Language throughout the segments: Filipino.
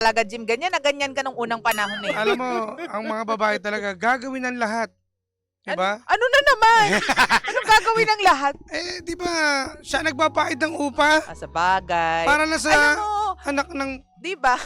talaga, Jim. Ganyan na ganyan ka nung unang panahon eh. Alam mo, ang mga babae talaga, gagawin ng lahat. Diba? Ano na naman? Anong gagawin ng lahat? Eh, di ba, siya nagbabayad ng upa Sa bagay. para na sa Alam mo, anak ng... di ba?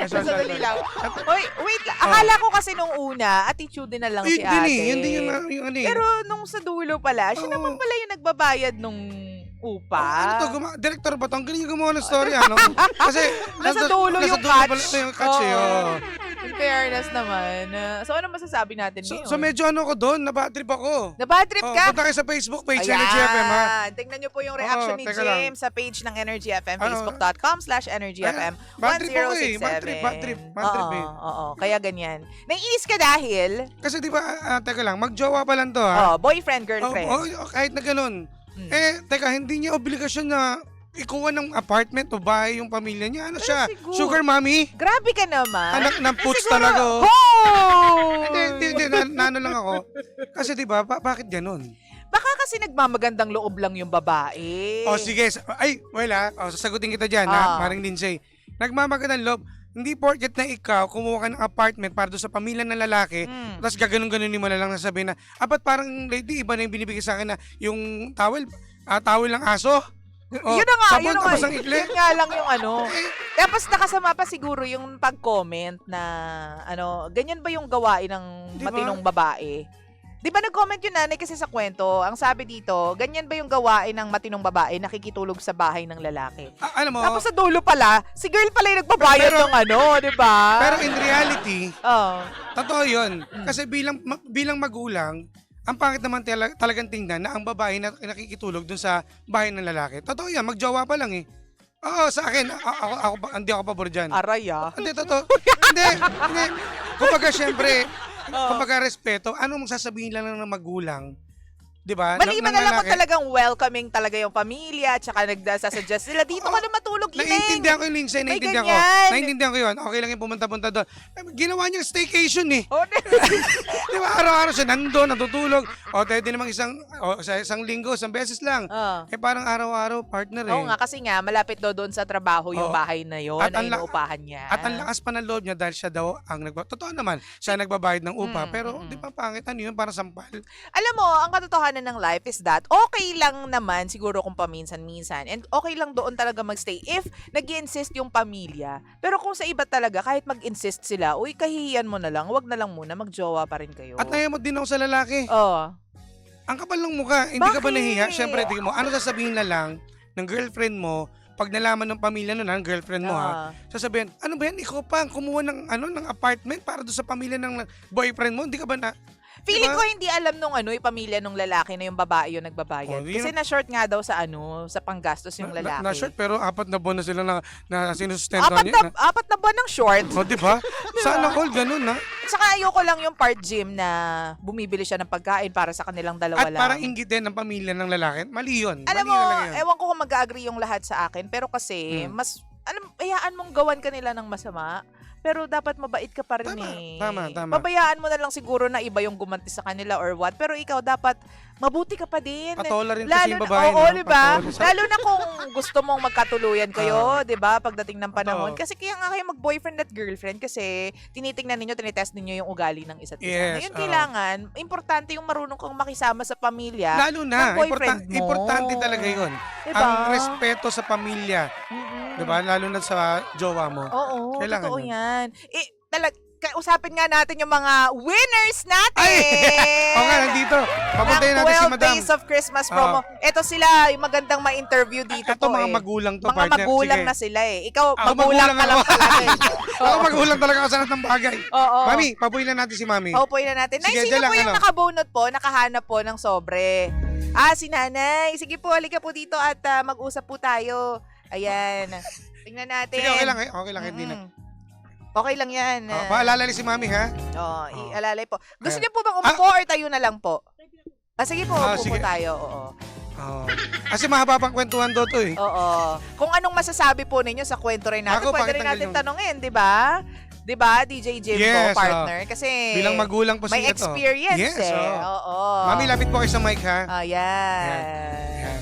Sadali lang. Hoy, wait lang. Akala ko kasi nung una, attitude din na lang si ate. Yun din yung ano eh. Pero nung sa dulo pala, siya naman pala yung nagbabayad nung upa. Ano to, director ba to? Ang galing yung gumawa ng story, ano? Kasi, Nasa dulo yung pala catch. yung catch eh. Oh. In fairness naman. So, ano masasabi natin ngayon? So medyo ano ko doon, nabad trip ako. Nabad trip ka? Punta kayo sa Facebook page, Energy FM, ha? Tingnan nyo po yung reaction ni teka lang. James sa page ng Energy FM, facebook.com/EnergyFM Bad trip ako eh. 1067. Bad trip eh. Oo, kaya ganyan. Naiinis ka dahil? Kasi di ba, teka lang, magjowa pa lang to, ha? Boyfriend, girlfriend. Kahit na ganun. Teka, hindi niya obligasyon na ikuha ng apartment o bahay yung pamilya niya. Ano siya? siguro. Sugar mommy? Grabe ka naman. Anak ng puts Siguro, talaga. Ho! Nano lang ako. Kasi di ba, bakit ganun? Baka kasi nagmamagandang loob lang yung babae. Sige. Ay, wala. Sasagutin kita dyan, ha? Maring Lindsay. Nagmamagandang loob. Hindi porket na ikaw kumuha ka ng apartment para doon sa pamilya ng lalaki, tapos gaganon-ganon mo na lang nasabihin na, ba't parang lady, iba na yung binibigay sa akin na yung towel ng aso? Yun na nga, sabon, tapos ang ikli. yun nga lang yung ano. Tapos nakasama pa siguro yung pag-comment na, ganyan ba yung gawain ng Diba? matinong babae? Di ba nag-comment yung nanay kasi sa kwento, ang sabi dito, ganyan ba yung gawain ng matinong babae nakikitulog sa bahay ng lalaki? Alam mo, Tapos sa dulo pala, si girl pala yung nagbabayad ng di ba? pero in reality, Oh. totoo yun. Kasi bilang magulang, ang pangit naman talagang tingnan na ang babae na nakikitulog dun sa bahay ng lalaki. Totoo yan, magjowa pa lang eh. Oo, sa akin, hindi ako pabor dyan. Aray Hindi, totoo. hindi. Kumbaga, syempre, kumbaga respeto, anong sasabihin lang ng magulang? Diba? Maliban na lang kung talagang welcoming talaga yung pamilya, tsaka nagsasuggest sila, dito ka na matulog, Gineng. Naiintindihan ko yung Lindsay, naiintindihan ko. ganyan. Naiintindihan ko yun. Okay lang yung pumunta-punta doon. Ginawa niyang staycation eh. Oh, Di ba? Araw-araw siya nandun, natutulog. Pwede namang isang linggo, isang beses lang. Parang araw-araw, partner eh. Oo nga, kasi nga, malapit daw doon sa trabaho yung bahay na yun, na inuupahan niya. At ang lakas pa ng loob niya dahil siya daw totoo naman, siya nagbabayad ng upa. Pero di ba pangit, ano yun? Parang sampal. Alam mo, ang katotohanan ng life is that okay lang naman siguro kung paminsan-minsan and okay lang doon talaga magstay if nag-insist yung pamilya. Pero kung sa iba talaga, kahit mag-insist sila, uy, kahihiyan mo na lang, wag na lang muna, magjowa pa rin kayo. At naya mo din ako sa lalaki. Oo. Ang kapal ng mukha, hindi ka ba Bakit? nahiya? Siyempre, tingin mo, ano sasabihin na lang ng girlfriend mo pag nalaman ng pamilya ng girlfriend mo sasabihin, ano ba yan, ikaw pa ang kumuha ng apartment para doon sa pamilya ng boyfriend mo, hindi ka ba na... Feeling ko hindi alam nung pamilya nung lalaki na yung babae yung nagbabayad. Kasi na-short nga daw sa sa panggastos yung lalaki. Na-short, pero 4 na buwan na sila na sinusustento niya. 4 na buwan ng short. Di ba? Sana all ganun, ha? Saka ayoko lang yung part, Jim, na bumibili siya ng pagkain para sa kanilang dalawa lang. At parang inggit din ng pamilya ng lalaki. Mali yun. Alam mo, ewan ko kung mag-agree yung lahat sa akin, pero kasi, hayaan mong gawan ka nila ng masama. Pero dapat mabait ka pa rin Tama. Pabayaan mo na lang siguro na iba yung gumanti sa kanila or what. Pero ikaw dapat mabuti ka pa din. Patola rin kasi yung babae. Oo, diba? Lalo na kung gusto mong magkatuluyan kayo, diba? Pagdating ng panahon. Kasi kaya nga kayo mag-boyfriend at girlfriend kasi tinitingnan ninyo, tinitest ninyo yung ugali ng isa't isa. Yes, Ngayon kailangan, importante yung marunong kang makisama sa pamilya. Lalo na, ng boyfriend mo. importante talaga yun. Diba? Ang respeto sa pamilya. Diba? Lalo na sa jowa mo. Oo, kailangan totoo yan. Usapin nga natin yung mga winners natin! Okay, nandito. Papuntayin natin si 12 Madam. Days of Christmas promo. Ito sila, yung magandang ma-interview dito Ito mga magulang to, mga partner. magulang Sige. na sila eh. Ikaw, Ako magulang ka lang ako. talaga eh. Ako magulang talaga ako sa lahat ng bagay. Oo. Mami, pabuhin na natin si Mami. Paupuin na natin. Nay, Sige, sino dyan po lang, yung nakabunot po, nakahanap po ng sobre? Si Nanay. Sige po, halika po dito at mag-usap po tayo. Ayan. Tingnan natin. Sige, okay lang. Okay lang. Hindi na. Okay lang yan. Paalala si Mami, ha? Ialalay po. Gusto niyo po bang umupo or tayo na lang po? Sige po, upo sige. po tayo. Oo. Kasi mahaba pang kwentuhan doon to eh. Oo. Kung anong masasabi po ninyo sa kwento rin natin, Ako, pwede bakit rin natin tanggal tanongin, di ba? Di ba, DJ Jim Yes, partner? Kasi bilang magulang po may siya to. experience Yes, Oo. Mami, lapit po kayo sa mic, ha? Ayan. Yan.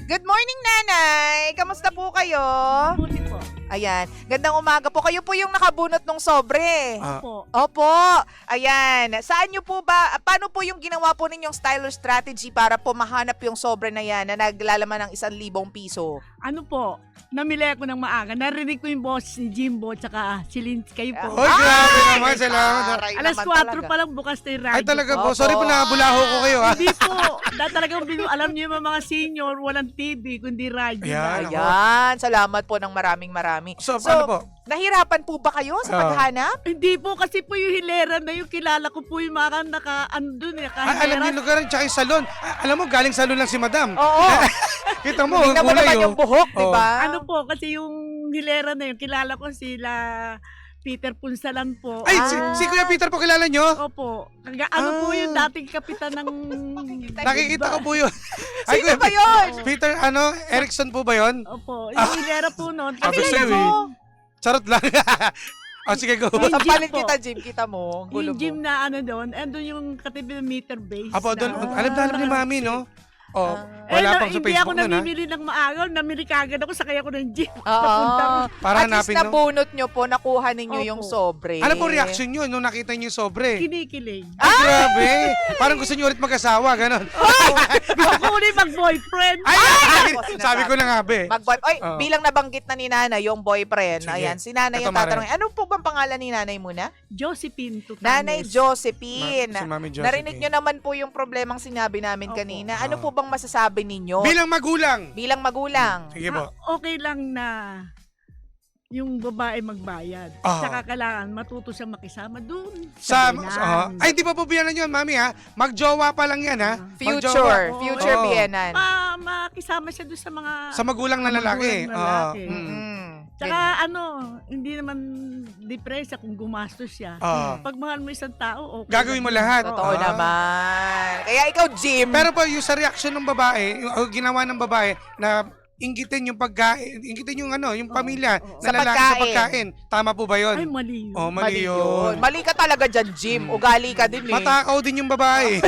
Good morning, Nanay! Kamusta po kayo? Buti po. Ayan. Gandang umaga po. Kayo po yung nakabunot ng sobre. Opo. Opo. Ayan. Saan nyo po ba, paano po yung ginawa po ninyong style or strategy para po mahanap yung sobre na yan na naglalaman ng 1,000 piso? Ano po, namili ako ng maaga. Narinig ko yung boss ni Jimbo tsaka si Lindsay. Kayo po. Oy, grabe naman. Salamat. Aray Alas naman 4 talaga. pa lang bukas na yung radyo. Ay, talaga po. Opo. Sorry po, nakabulaho ko kayo, ha? Hindi po. Talagang alam niyo yung mga senior, walang TV, kundi radyo Ayan. na. Ayan. Salamat po ng maraming. So, ano po? Nahirapan po ba kayo sa paghanap? Hindi po, kasi po yung hilera na yung kilala ko po yung mga ano dun eh. Alam niyo yung lugar, tsaka yung salon. Alam mo, galing salon lang si madam. Oo. Kita mo, Tingnan mo kulay, naman oh. yung buhok, di ba? Ano po, kasi yung hilera na yun, kilala ko sila Peter Punsalan po. Ay, Ah. si Kuya Peter po kilala nyo? Opo. Ano po yung dating kapitan ng... Nakikita ko po yun. Ay, Sino Kuya ba yun? Peter, Erickson po ba yun? Opo. Yung hilera po noon. Sabi Kilala sa'yo, mo? Charot lang. Sige, go. Yung Sampalit gym po. kita, Jim. Kita mo. Gulo Yung gym mo. na ano doon, andun yung katibi ng meter base. Apo, doon. Ah. Alam na alam ni Mami, no? Oh, Eh, wala pang sa hindi ako Facebook nun, ha? namimili ng maaga. Namili kagad ako, sakay ako ng gym. Oo. Papunta ron. Para At least hanapin, no? nabunot nyo po, nakuha ninyo Opo. yung sobre. Ano po reaction nyo nung nakita nyo yung sobre? Kinikilig. Ay, grabe. Parang gusto nyo ulit mag-asawa, ganon. Gusto ko ulit mag-boyfriend. Ay, Ako, sabi ko na nga, be. Mag-boy. Oy, Oo. bilang nabanggit na ni Nanay, yung boyfriend. Sige. Ayan, si Nanay yung Ito, Mare. tatanungin. Ano po bang pangalan ni Nanay muna? Josephine Tutanes. Nanay Josephine. Si Mami Josephine. Narinig nyo naman po yung problemang sinabi namin Opo. kanina. Ano po bang masasabi ninyo? Bilang magulang. Bilang magulang. Sige po. Okay lang na yung babae magbayad. Ah. Saka kailangan matuto siya makisama doon. Sa, binan. ay, di ba po biyanan yun, Mami, ha? Magjowa pa lang yan, ha? Future. Oo. Future Oo. biyenan. Makisama siya doon sa mga... Sa magulang na lalaki. Magulang na lalaki. Oo. Mm. Tsaka hindi naman depresya kung gumastos siya. Oo. Pag mahal mo isang tao, okay. Gagawin mo lang yun. lahat. Totoo Ah. naman. Kaya ikaw, Jim. Pero po, yung sa reaction ng babae, yung ginawa ng babae na inggitin yung pagkain, inggitin yung yung pamilya Oo. na Sa lalaki sa pagkain. pagkain. Tama po ba yun? Ay, mali yun. Oh, Mali mali yun. yun. Mali ka talaga dyan, Jim. Ugali ka din eh. Matakaw din yung babae.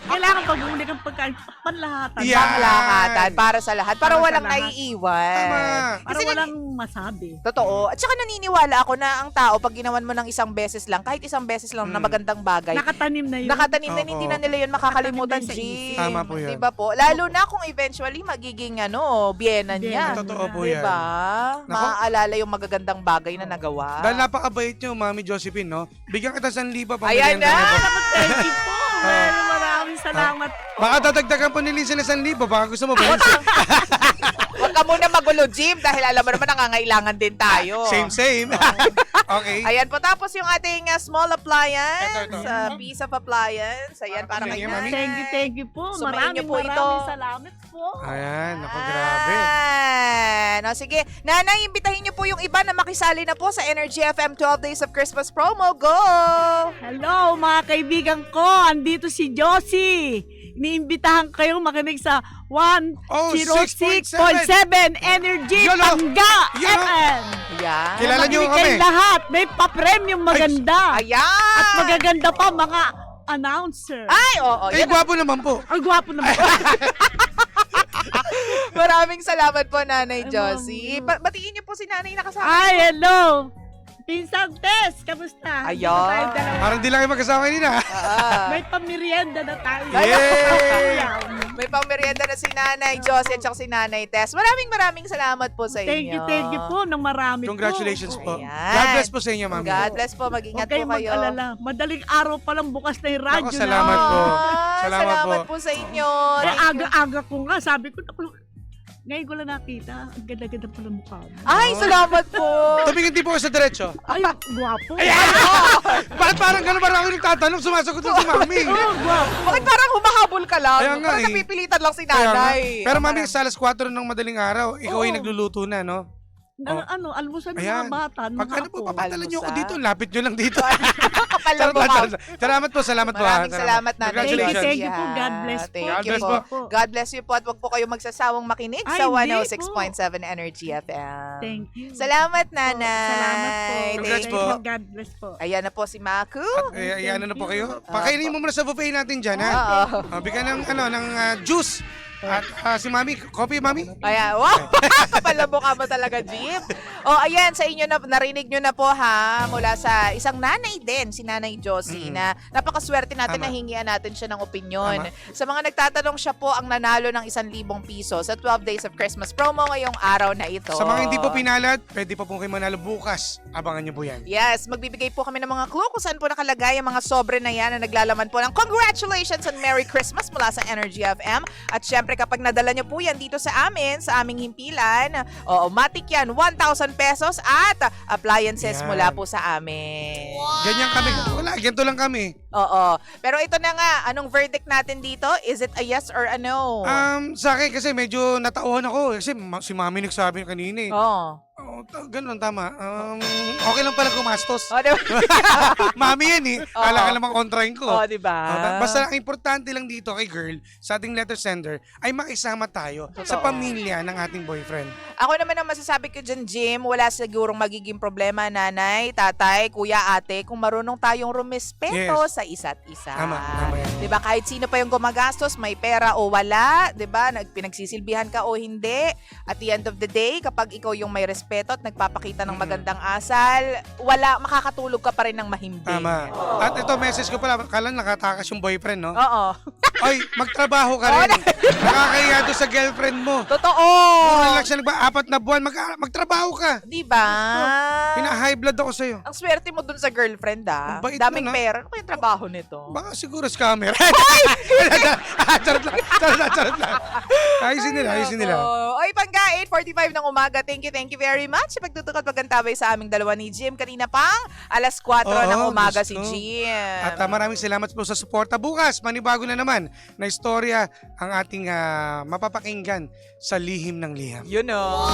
Kailangan pag-uli kang pagkain, panlahatan. Yeah. Panglahatan, para sa lahat. Para Para sa walang lahat. naiiwan. Tama. Para Kasi walang masabi. Totoo. At saka naniniwala ako na ang tao, pag ginawan mo ng isang beses lang, kahit isang beses lang na magandang bagay, Nakatanim na yun. nakatanim na Oo. hindi na nila yun makakalimutan, Nakatanim na sa Jim. isip. Tama po yun. Diba po? Lalo na kung eventually magiging biyenan niya. Biyenan. Totoo po yan. Diba? Nako. Maaalala yung magagandang bagay na nagawa. Dahil napakabait nyo, Mami Josephine, no? Bigyan kita 1,000 pang Ayan merienda na! niyo po. Thank you po. Maraming salamat po. Baka dadagdagan po ni Lindsay na 1,000. Baka gusto mo ba? Huwag ka muna magulo, Jim, dahil alam mo naman nangangailangan din tayo. Same. Okay. Ayan po, tapos yung ating small appliance, Ito. piece of appliance. Ayan, para kay Sige, Mami. Nanay. Thank you po. Sumayin niyo Maraming po ito. salamat po. Ayan, ako grabe. Ayan. O, sige, Nanay, imbitahin niyo po yung iba na makisali na po sa Energy FM 12 Days of Christmas promo. Go! Hello mga kaibigan ko. Andito si Josie. Iniimbitahan kayong makinig sa 106.7 Energy Yolo! Pangga Yolo! FM. Ayan. Kilala niyo Makinig kami. kayong lahat. May pa-premium maganda. Ayan. At magaganda pa mga announcer. Ay, oo. Kayo Yan. gwapo naman po. Ang gwapo naman. Maraming salamat po, Nanay Ay, Josie. ma'am. Batiin niyo po si Nanay na kasama. Ay, hello. Pinsang Tess, kamusta? Ayan. Dito tayo dalawa. Parang di lang kayo magkasama kanina. Ah. May pamirienda na tayo. Yay! May pangmerienda na si Nanay Josie at saka si Nanay Tess. Maraming salamat po sa inyo. Thank you po ng marami Congratulations po. po. Ayan. God bless po sa inyo, Mami. God bless po. Huwag Mag-ingat po kayong kayo. mag-alala. Madaling araw pa lang bukas na yung radyo Ako, salamat na. po. Ah, Salamat salamat po. po sa inyo. Eh, Thank you. aga-aga ko nga. Sabi ko, naku, ngayon ko lang nakita. Ang ganda-ganda pala mukha mo. Ay, salamat po. Tumingin din po kayo sa diretso. Ay, guwapo. Bakit parang gano'n parang ako yung tatanong, sumasagot lang si Mami. Oh, guwapo. Bakit parang humahabol ka lang? Kaya nga Parang eh. napipilitan lang si Kaya nga. Nanay. Pero Mami, sa alas 4 ng madaling araw, ikaw ay Oo. nagluluto na, no? Almusal ng Ayan. mga bata. ng Pag mga ano po, apo. papatalan niyo ako Almusal. dito. Lapit nyo lang dito. Kapal ng Charot lang, mukha. charot lang. Salamat po, salamat po. Maraming salamat, Nanay. Congratulations. Thank you po. God bless po. Thank God you bless po. po. God bless you po at wag po kayo magsasawang makinig Ay, sa hindi 106.7 Energy FM. Thank you. Salamat, Nanay. Salamat po. Congrats Thank po. you. God bless po. Ayan na po si Maku. Ayan na po kayo. Pakainin mo muna sa buffet natin dyan, ha? Oo. Bigyan ng, ng juice. At si Mami, coffee Mami? Ayan, wow! Kapal na mukha mo talaga, Jim. O, ayan, sa inyo na, narinig nyo na po ha, mula sa isang nanay din, si Nanay Josie, na napakaswerte natin Tama. na hingian natin siya ng opinyon. Tama. Sa mga nagtatanong, siya po ang nanalo ng 1,000 piso sa 12 Days of Christmas promo ngayong araw na ito. Sa mga hindi po pinalad, pwede pa po kayo manalo bukas. Abangan nyo po yan. Yes, magbibigay po kami ng mga clue kung saan po nakalagay ang mga sobre na yan na naglalaman po ng congratulations and Merry Christmas mula sa Energy FM. At syempre kapag nadala nyo po yan dito sa amin, sa aming himpilan, matik yan, 1,000 pesos at appliances Yan. mula po sa amin. Ganyan kami. Wala, ganito lang kami. Oo. Pero ito na nga, anong verdict natin dito? Is it a yes or a no? Sa akin kasi medyo natauhan ako. Kasi si Mami nagsabi kanina eh. Oo. Ganun, tama. Okay lang pala gumastos. Oh, diba? Mami yan eh. Oo. Kala ka naman kontrahin ko. Oh, diba? Basta ang importante lang dito kay girl, sa ating letter sender, ay makisama tayo sa Totoo. pamilya ng ating boyfriend. Ako naman ang masasabi ko dyan, Jim, wala sigurong magiging problema, nanay, tatay, kuya, ate, kung marunong tayong rumispeto Yes. sa isa't isa. Tama yan. Diba, kahit sino pa yung gumagastos, may pera o wala, diba, pinagsisilbihan ka o hindi, at the end of the day, kapag ikaw yung may respeto at nagpapakita ng magandang asal, wala, makakatulog ka pa rin ng mahimbing. Tama. At ito, message ko pala, kala nakatakas yung boyfriend, no? Oo. Oy, magtrabaho ka rin. Nakakahiya doon sa girlfriend mo. Totoo. Kung lang siya nagba-4 na buwan, magtrabaho ka. Diba? Pina-high blood ako sa'yo. Ang swerte mo dun sa girlfriend, ah. Ang bait Daming nun, ah. pera. Ano kayong trabaho nito? Baka siguro scammer. Charot lang. Ayusin nila. Oy, Pangga, 8:45 ng umaga. Thank you very much sa pagtutok at pagkantabay sa aming dalawa ni Jim. Kanina pang alas 4 ng Oo, umaga gusto. si Jim. At maraming salamat po sa suporta. Bukas, manibago na naman na istorya ang ating mapapakinggan sa Lihim ng Liham. You know.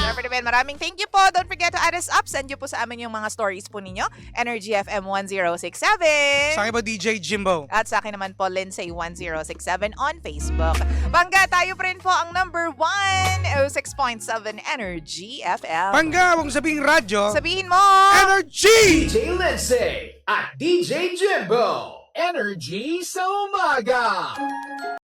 Siyempre naman, maraming thank you po. Don't forget to add us up. Send you po sa amin yung mga stories po ninyo. Energy FM 1067. Sa akin ba DJ Jimbo? At sa akin naman po, Lindsay 1067 on Facebook. Bangga, tayo pa rin po ang number 106.7 Energy FM. Pangga, huwag sabing radyo. Sabihin mo! Energy! DJ Lindsay at DJ Jimbo. Energy sa umaga.